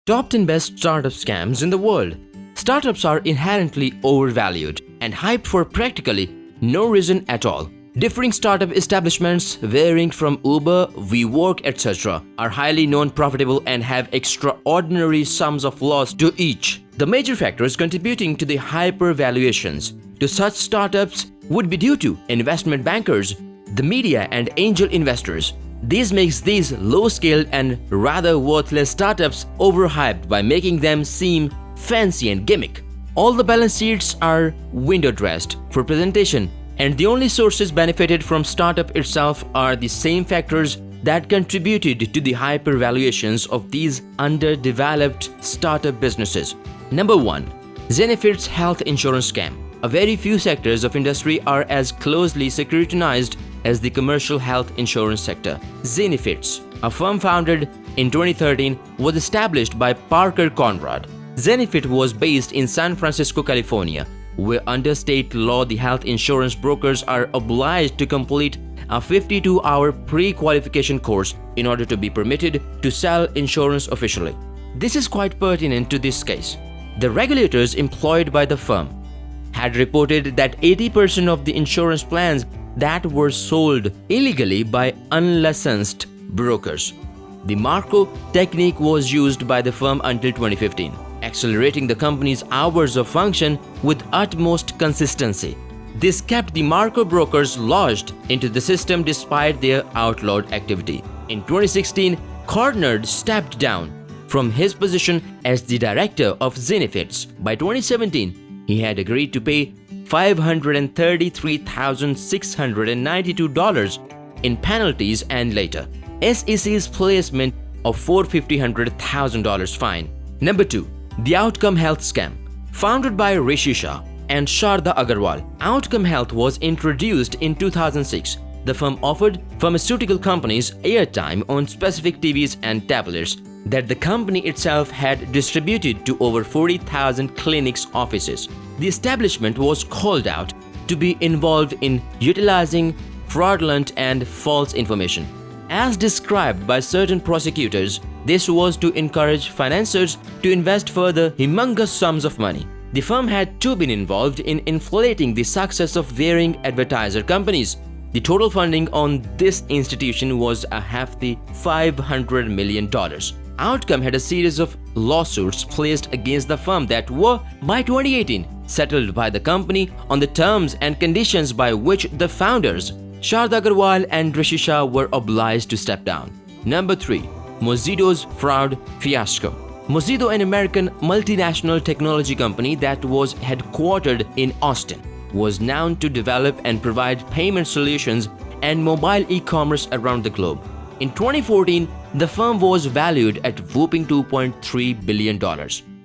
Top 10 best startup scams in the world. Startups are inherently overvalued and hyped for practically no reason at all. Differing startup establishments, varying from Uber, WeWork, etc., are highly non-profitable and have extraordinary sums of loss to each. The major factors contributing to the hyper-valuations to such startups would be due to investment bankers, the media, and angel investors. This makes these low-scale and rather worthless startups overhyped by making them seem fancy and gimmick. All the balance sheets are window-dressed for presentation, and the only sources benefited from startup itself are the same factors that contributed to the hypervaluations of these underdeveloped startup businesses. Number 1. Zenefits Health Insurance Scam. A very few sectors of industry are as closely scrutinized as the commercial health insurance sector. Zenefits, a firm founded in 2013, was established by Parker Conrad. Zenefit was based in San Francisco, California, where under state law the health insurance brokers are obliged to complete a 52-hour pre-qualification course in order to be permitted to sell insurance officially. This is quite pertinent to this case. The regulators employed by the firm had reported that 80% of the insurance plans that were sold illegally by unlicensed brokers. The Marco technique was used by the firm until 2015, accelerating the company's hours of function with utmost consistency. This kept the Marco brokers lodged into the system despite their outlawed activity. In 2016, Conrad stepped down from his position as the director of Zenefits. By 2017, he had agreed to pay $533,692 in penalties and later SEC's placement of $450,000 fine. Number 2. The Outcome Health Scam. Founded by Rishi Shah and Sharda Agarwal, Outcome Health was introduced in 2006. The firm offered pharmaceutical companies airtime on specific TVs and tablets that the company itself had distributed to over 40,000 clinics' offices. The establishment was called out to be involved in utilizing fraudulent and false information. As described by certain prosecutors, this was to encourage financiers to invest further humongous sums of money. The firm had too been involved in inflating the success of varying advertiser companies. The total funding on this institution was a hefty $500 million. Outcome had a series of lawsuits placed against the firm that were, by 2018, settled by the company on the terms and conditions by which the founders, Sharda Agarwal and Rishi Shah, were obliged to step down. Number 3. Mozido's fraud fiasco. Mozido, an American multinational technology company that was headquartered in Austin, was known to develop and provide payment solutions and mobile e-commerce around the globe. In 2014, the firm was valued at whopping $2.3 billion.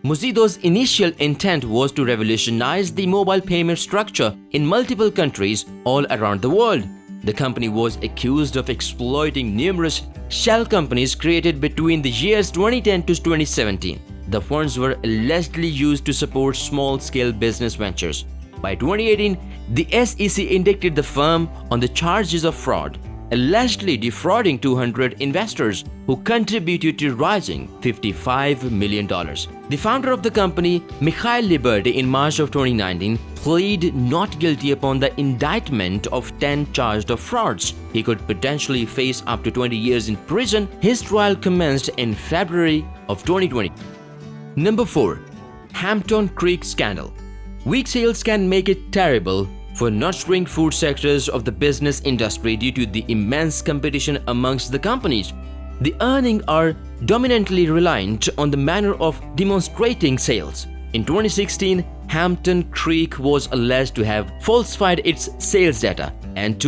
Mozido's initial intent was to revolutionize the mobile payment structure in multiple countries all around the world. The company was accused of exploiting numerous shell companies created between the years 2010 to 2017. The funds were allegedly used to support small-scale business ventures. By 2018, the SEC indicted the firm on the charges of fraud, allegedly defrauding 200 investors who contributed to raising $55 million. The founder of the company, Mikhail Liberty, in March of 2019, pleaded not guilty upon the indictment of 10 charged of frauds. He could potentially face up to 20 years in prison. His trial commenced in February of 2020. Number 4. Hampton Creek Scandal. Weak sales can make it terrible for nurturing food sectors of the business industry due to the immense competition amongst the companies. The earnings are dominantly reliant on the manner of demonstrating sales. In 2016, Hampton Creek was alleged to have falsified its sales data and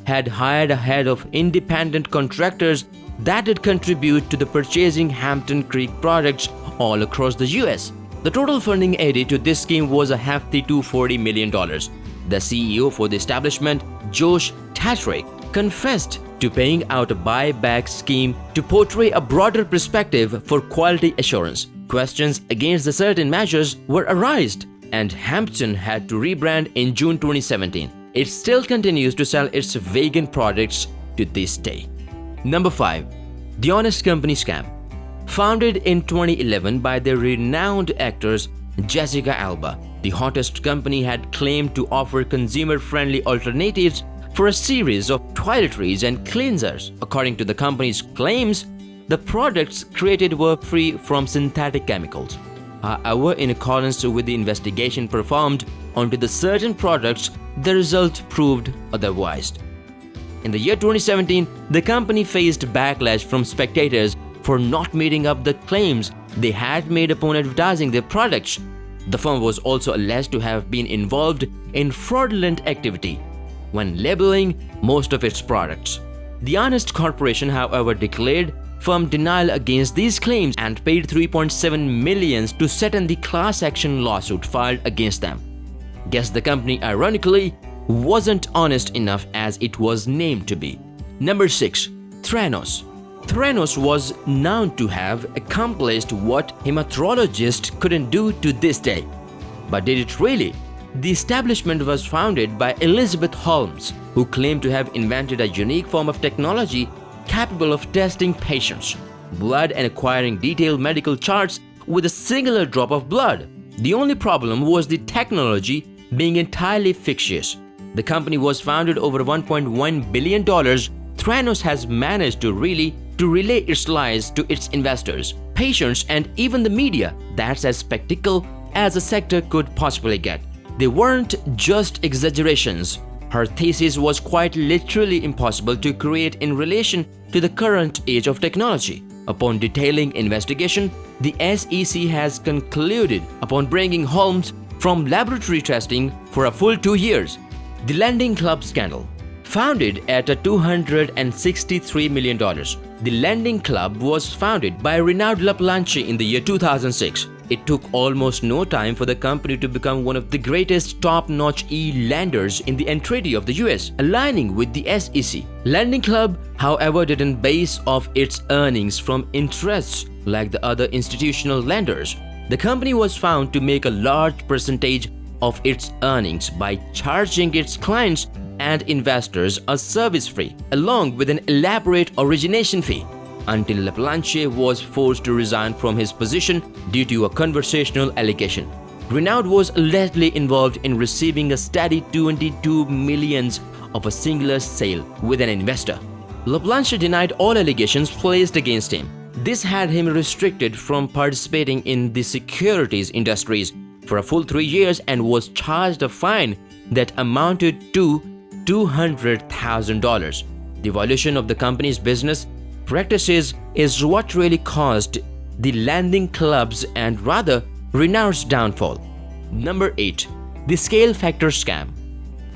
had hired a head of independent contractors that would contribute to the purchasing Hampton Creek products all across the US. The total funding added to this scheme was a hefty $240 million. The CEO for the establishment, Josh Tetrick, confessed to paying out a buyback scheme to portray a broader perspective for quality assurance. Questions against the certain measures were arised, and Hampton had to rebrand in June 2017. It still continues to sell its vegan products to this day. Number 5. The Honest Company Scam. Founded in 2011 by the renowned actress Jessica Alba, the hottest company had claimed to offer consumer-friendly alternatives for a series of toiletries and cleansers. According to the company's claims, the products created were free from synthetic chemicals. However, in accordance with the investigation performed onto the certain products, the result proved otherwise. In the year 2017, the company faced backlash from spectators for not meeting up the claims they had made upon advertising their products. The firm was also alleged to have been involved in fraudulent activity when labeling most of its products. The Honest Corporation, however, declared firm denial against these claims and paid $3.7 million to settle the class action lawsuit filed against them. Guess the company, ironically, wasn't honest enough as it was named to be. Number 6. Theranos. Theranos was known to have accomplished what hematologists couldn't do to this day. But did it really? The establishment was founded by Elizabeth Holmes, who claimed to have invented a unique form of technology capable of testing patients' blood and acquiring detailed medical charts with a singular drop of blood. The only problem was the technology being entirely fictitious. The company was founded over $1.1 billion. Theranos has managed to relay its lies to its investors, patients, and even the media. That's as spectacle as a sector could possibly get. They weren't just exaggerations. Her thesis was quite literally impossible to create in relation to the current age of technology. Upon detailing investigation, the SEC has concluded upon bringing Holmes from laboratory testing for a full 2 years. The Lending Club scandal. Founded at a $263 million, the Lending Club was founded by Renaud Laplanche in the year 2006. It took almost no time for the company to become one of the greatest top-notch e-lenders in the entirety of the US, aligning with the SEC. Lending Club, however, didn't base off its earnings from interests like the other institutional lenders. The company was found to make a large percentage of its earnings by charging its clients and investors a service fee, along with an elaborate origination fee, until Laplanche was forced to resign from his position due to a conversational allegation. Renaud was allegedly involved in receiving a steady $22 million of a singular sale with an investor. Laplanche denied all allegations placed against him. This had him restricted from participating in the securities industries for a full 3 years and was charged a fine that amounted to $200,000. The violation of the company's business practices is what really caused the Lending Club's and rather Renaud's downfall. Number 8. The Scale Factor Scam.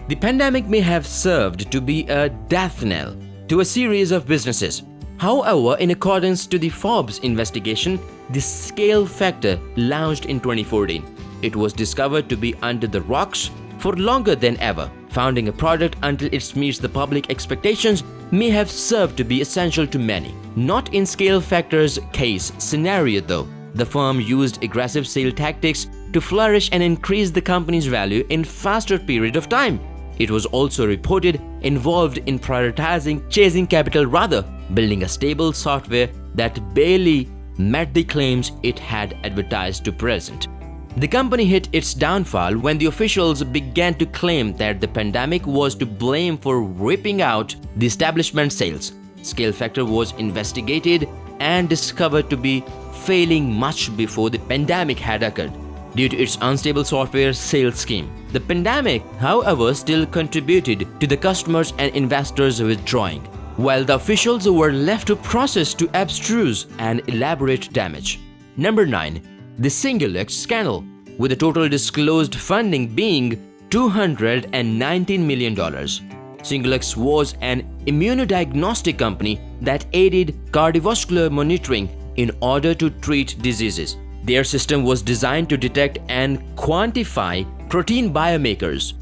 The pandemic may have served to be a death knell to a series of businesses. However, in accordance to the Forbes investigation, the Scale Factor launched in 2014. It was discovered to be under the rocks for longer than ever. Founding a product until it meets the public expectations may have served to be essential to many. Not in Scale Factor's case scenario though. The firm used aggressive sales tactics to flourish and increase the company's value in faster period of time. It was also reported involved in prioritizing chasing capital rather building a stable software that barely met the claims it had advertised to present. The company hit its downfall when the officials began to claim that the pandemic was to blame for ripping out the establishment sales. Scale Factor was investigated and discovered to be failing much before the pandemic had occurred due to its unstable software sales scheme. The pandemic, however, still contributed to the customers and investors withdrawing, while the officials were left to process to abstruse and elaborate damage. Number 9. The Singulex scandal, with the total disclosed funding being $219 million. Singulex was an immunodiagnostic company that aided cardiovascular monitoring in order to treat diseases. Their system was designed to detect and quantify protein biomarkers.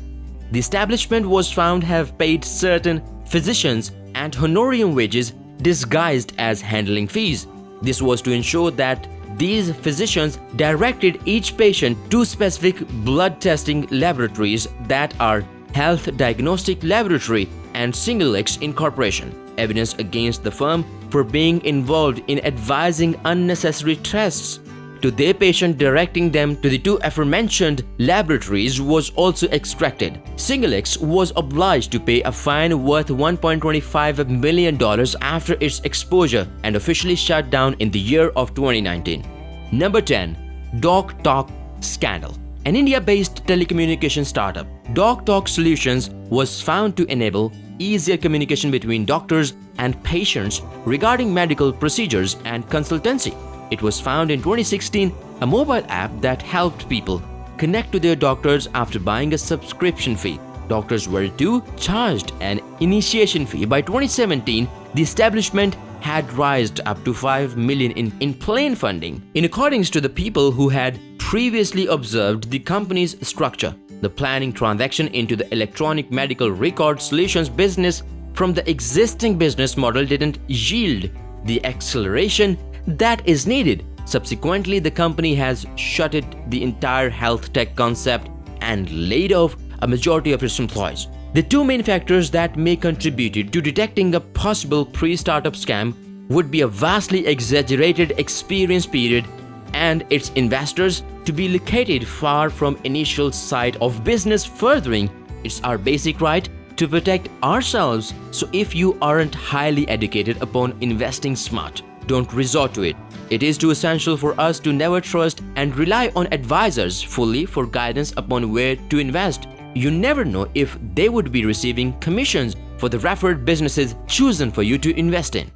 The establishment was found to have paid certain physicians and honorarium wages disguised as handling fees. This was to ensure that these physicians directed each patient to specific blood testing laboratories that are Health Diagnostic Laboratory and SingleX Incorporation. Evidence against the firm for being involved in advising unnecessary tests to their patient, directing them to the two aforementioned laboratories, was also extracted. SingleX was obliged to pay a fine worth $1.25 million after its exposure and officially shut down in the year of 2019. Number 10. DocTalk Scandal. An India-based telecommunication startup, DocTalk Solutions, was found to enable easier communication between doctors and patients regarding medical procedures and consultancy. It was found in 2016, a mobile app that helped people connect to their doctors after buying a subscription fee. Doctors were too charged an initiation fee. By 2017, the establishment had raised up to $5 million in plain funding. In accordance to the people who had previously observed the company's structure, the planning transaction into the electronic medical record solutions business from the existing business model didn't yield the acceleration that is needed. Subsequently, the company has shuttered the entire health tech concept and laid off a majority of its employees. The two main factors that may contribute to detecting a possible pre-startup scam would be a vastly exaggerated experience period and its investors to be located far from initial site of business. Furthering, it's our basic right to protect ourselves. So if you aren't highly educated upon investing smart, don't resort to it. It is too essential for us to never trust and rely on advisors fully for guidance upon where to invest. You never know if they would be receiving commissions for the referred businesses chosen for you to invest in.